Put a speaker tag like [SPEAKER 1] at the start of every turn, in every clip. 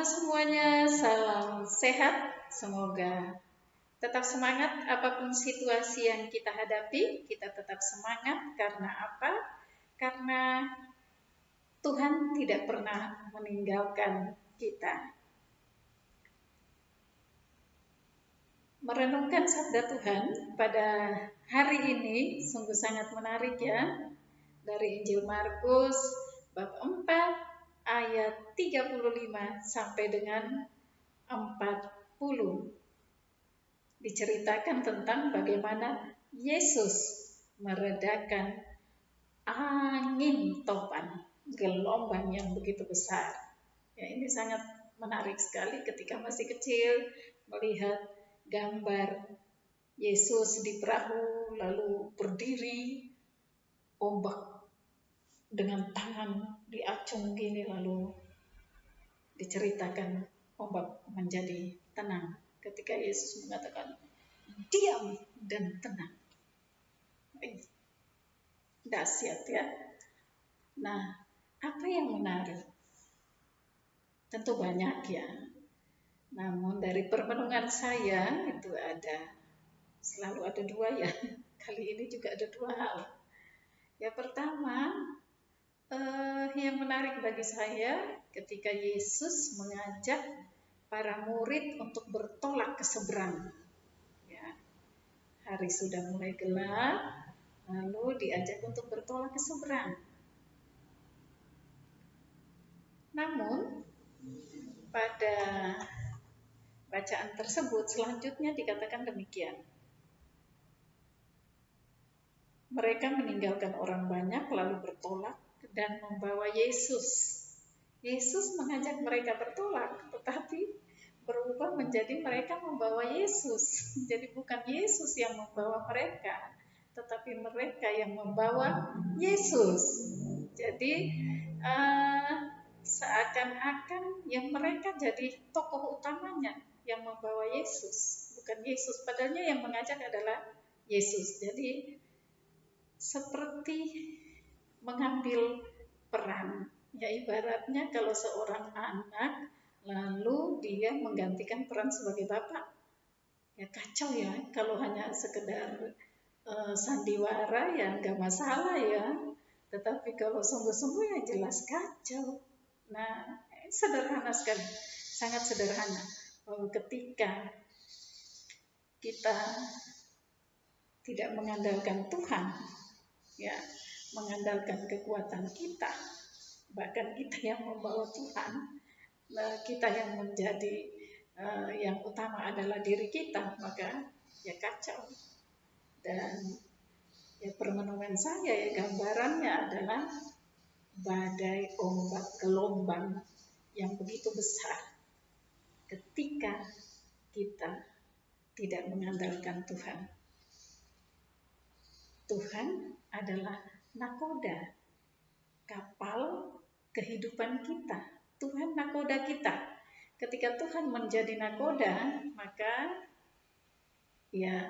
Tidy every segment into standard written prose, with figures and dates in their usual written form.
[SPEAKER 1] Halo semuanya, salam sehat. Semoga tetap semangat apapun situasi yang kita hadapi. Kita tetap semangat karena apa? Karena Tuhan tidak pernah meninggalkan kita. Merenungkan sabda Tuhan pada hari ini sungguh sangat menarik ya. Dari Injil Markus bab 4 ayat 35 sampai dengan 40. Diceritakan tentang bagaimana Yesus meredakan angin topan, gelombang yang begitu besar. Ya, ini sangat menarik sekali ketika masih kecil melihat gambar Yesus di perahu lalu berdiri, ombak dengan tangan diacung gini lalu diceritakan ombak menjadi tenang ketika Yesus mengatakan diam dan tenang. Dahsyat ya. Nah, apa yang menarik? Tentu banyak ya. Namun dari permenungan saya itu selalu ada dua ya. Kali ini juga ada dua hal. Yang pertama, yang menarik bagi saya ketika Yesus mengajak para murid untuk bertolak ke seberang. Ya, hari sudah mulai gelap, lalu diajak untuk bertolak ke seberang. Namun, pada bacaan tersebut selanjutnya dikatakan demikian. Mereka meninggalkan orang banyak lalu bertolak dan membawa Yesus. Yesus mengajak mereka bertolak, tetapi berubah menjadi mereka membawa Yesus. Jadi bukan Yesus yang membawa mereka, tetapi mereka yang membawa Yesus. Jadi seakan-akan yang mereka jadi tokoh utamanya yang membawa Yesus, bukan Yesus. Padahalnya yang mengajak adalah Yesus. Jadi seperti mengambil peran. Ya ibaratnya kalau seorang anak lalu dia menggantikan peran sebagai bapak. Ya kacau ya kalau hanya sekedar sandiwara ya nggak masalah ya. Tetapi kalau sungguh-sungguh ya jelas kacau. Nah, sederhana sekali, sangat sederhana. Bahwa ketika kita tidak mengandalkan Tuhan, ya, mengandalkan kekuatan kita, bahkan kita yang membawa Tuhan, kita yang menjadi yang utama adalah diri kita, maka ya kacau. Dan ya permenungan saya ya gambarannya adalah badai, ombak, gelombang yang begitu besar ketika kita tidak mengandalkan Tuhan. Tuhan adalah nakoda, kapal kehidupan kita. Tuhan nakoda kita. Ketika Tuhan menjadi nakoda, maka ya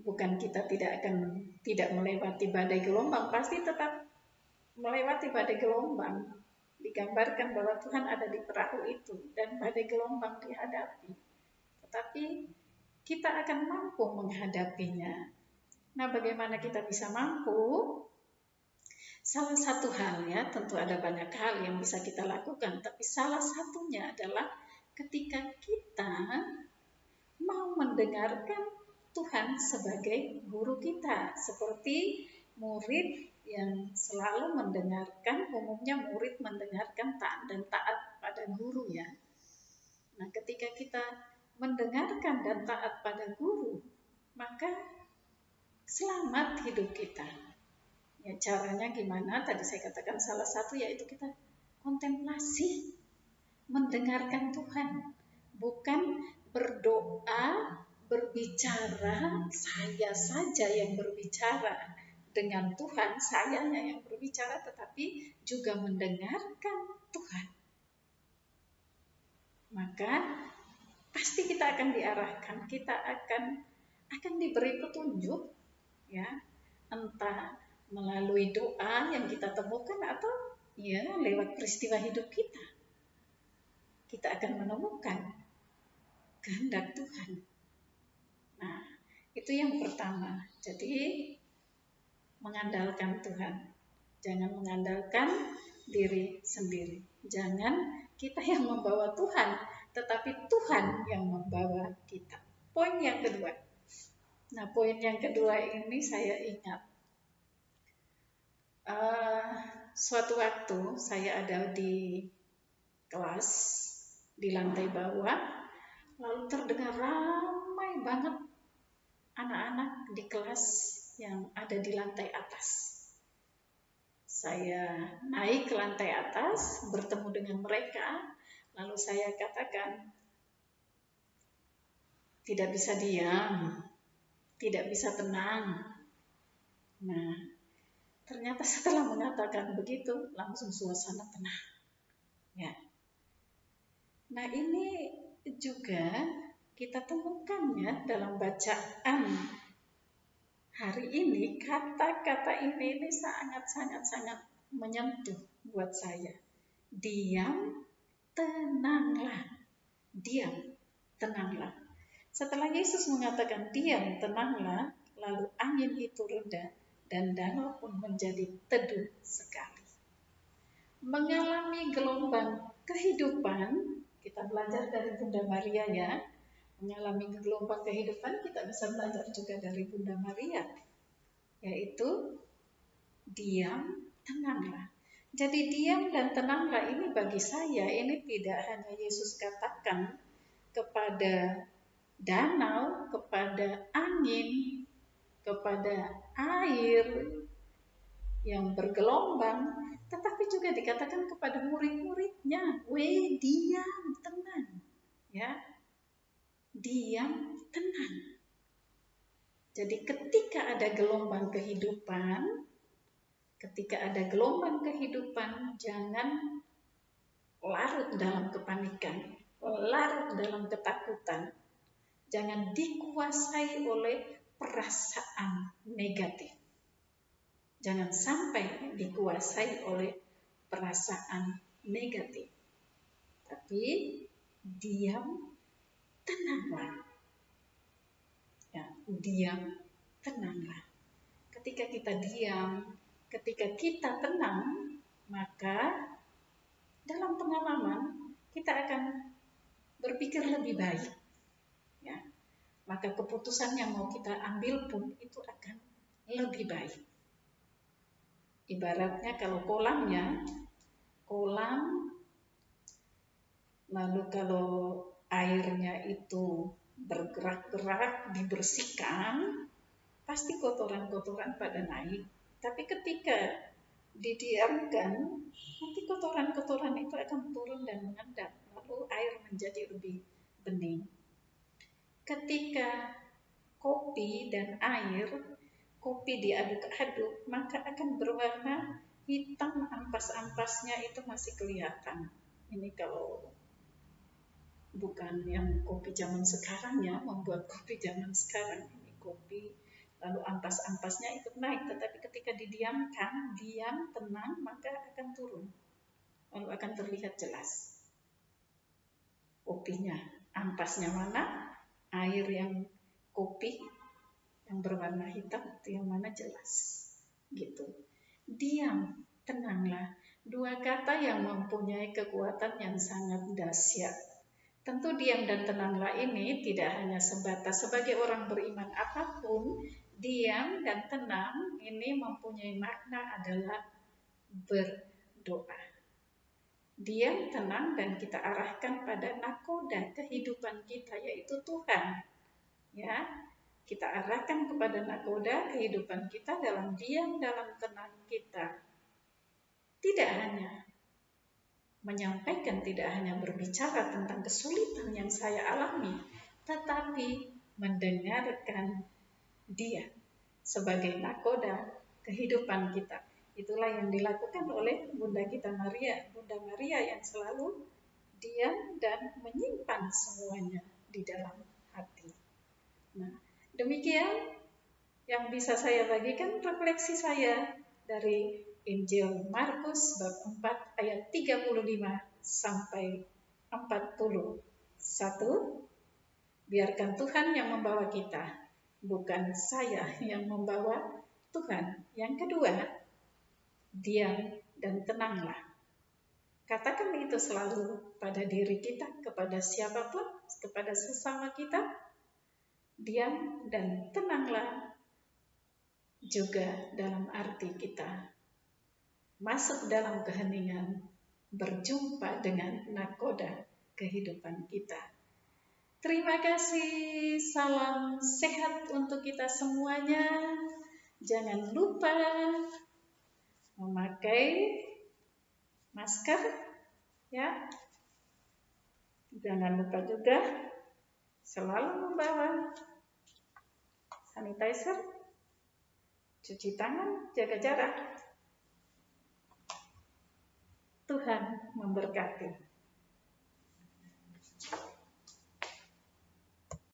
[SPEAKER 1] bukan kita tidak melewati badai gelombang, pasti tetap melewati badai gelombang. Digambarkan bahwa Tuhan ada di perahu itu dan badai gelombang dihadapi. Tetapi kita akan mampu menghadapinya. Nah, bagaimana kita bisa mampu? Salah satu hal ya, tentu ada banyak hal yang bisa kita lakukan, tapi salah satunya adalah ketika kita mau mendengarkan Tuhan sebagai guru kita, seperti murid yang selalu mendengarkan, umumnya murid mendengarkan taat dan taat pada guru ya. Nah, ketika kita mendengarkan dan taat pada guru, maka selamat hidup kita. Ya, caranya gimana? Tadi saya katakan salah satu yaitu kita kontemplasi, mendengarkan Tuhan, bukan berdoa, berbicara, saya saja yang berbicara dengan Tuhan, sayanya yang berbicara, tetapi juga mendengarkan Tuhan. Maka pasti kita akan diarahkan, kita akan diberi petunjuk, ya, entah melalui doa yang kita temukan atau ya lewat peristiwa hidup kita. kita akan menemukan kehendak Tuhan. Nah, itu yang pertama. Jadi, mengandalkan Tuhan. Jangan mengandalkan diri sendiri. Jangan kita yang membawa Tuhan, tetapi Tuhan yang membawa kita. Poin yang kedua. Nah, poin yang kedua ini saya ingat. Suatu waktu saya ada di kelas di lantai bawah, lalu terdengar ramai banget anak-anak di kelas yang ada di lantai atas. Saya naik ke lantai atas, bertemu dengan mereka, lalu saya katakan, tidak bisa diam, tidak bisa tenang. Nah, ternyata setelah mengatakan begitu, langsung suasana tenang. Ya. Nah, ini juga kita temukan ya dalam bacaan hari ini. Kata-kata ini sangat menyentuh buat saya. Diam, tenanglah. Diam, tenanglah. Setelah Yesus mengatakan diam, tenanglah, lalu angin itu reda dan danau pun menjadi teduh sekali. Mengalami gelombang kehidupan, kita belajar dari Bunda Maria ya. Mengalami gelombang kehidupan, kita bisa belajar juga dari Bunda Maria, yaitu diam, tenanglah. Jadi diam dan tenanglah ini bagi saya, ini tidak hanya Yesus katakan kepada danau, kepada angin, kepada air yang bergelombang, tetapi juga dikatakan kepada murid-muridnya, diam, tenang. Ya, diam, tenang. Jadi ketika ada gelombang kehidupan, jangan larut dalam kepanikan, larut dalam ketakutan. Jangan dikuasai oleh perasaan negatif. Jangan sampai dikuasai oleh perasaan negatif. Tapi diam, tenanglah. Ya, diam, tenanglah. Ketika kita diam, ketika kita tenang, maka dalam pengalaman kita akan berpikir lebih baik. Ya, maka keputusan yang mau kita ambil pun itu akan lebih baik. Ibaratnya kalau kolam, lalu kalau airnya itu bergerak-gerak, dibersihkan, pasti kotoran-kotoran pada naik. Tapi ketika didiamkan, nanti kotoran-kotoran itu akan turun dan mengendap, lalu air menjadi lebih bening. Ketika kopi dan air, kopi diaduk-aduk, maka akan berwarna hitam, ampas-ampasnya itu masih kelihatan. Ini kalau bukan yang kopi zaman sekarang ya, membuat kopi zaman sekarang. Ini kopi, lalu ampas-ampasnya itu naik, tetapi ketika didiamkan, diam, tenang, maka akan turun. Lalu akan terlihat jelas kopinya, ampasnya mana, air yang kopi yang berwarna hitam itu yang mana jelas. Gitu. Diam, tenanglah. Dua kata yang mempunyai kekuatan yang sangat dahsyat. Tentu diam dan tenanglah ini tidak hanya sebatas sebagai orang beriman apapun. Diam dan tenang ini mempunyai makna adalah berdoa. Diam, tenang, dan kita arahkan pada nakoda kehidupan kita, yaitu Tuhan. Ya, kita arahkan kepada nakoda kehidupan kita dalam diam, dalam tenang kita. Tidak hanya menyampaikan, tidak hanya berbicara tentang kesulitan yang saya alami, tetapi mendengarkan Dia sebagai nakoda kehidupan kita. Itulah yang dilakukan oleh Bunda kita Maria, Bunda Maria yang selalu diam dan menyimpan semuanya di dalam hati. Nah, demikian yang bisa saya bagikan refleksi saya dari Injil Markus bab 4 ayat 35 sampai 41. Biarkan Tuhan yang membawa kita, bukan saya yang membawa Tuhan. Yang kedua, diam dan tenanglah. Katakan itu selalu pada diri kita, kepada siapapun, kepada sesama kita. Diam dan tenanglah juga dalam arti kita masuk dalam keheningan, berjumpa dengan nakoda kehidupan kita. Terima kasih, salam sehat untuk kita semuanya. Jangan lupa memakai masker, ya. Jangan lupa juga selalu membawa sanitizer, cuci tangan, jaga jarak. Tuhan memberkati.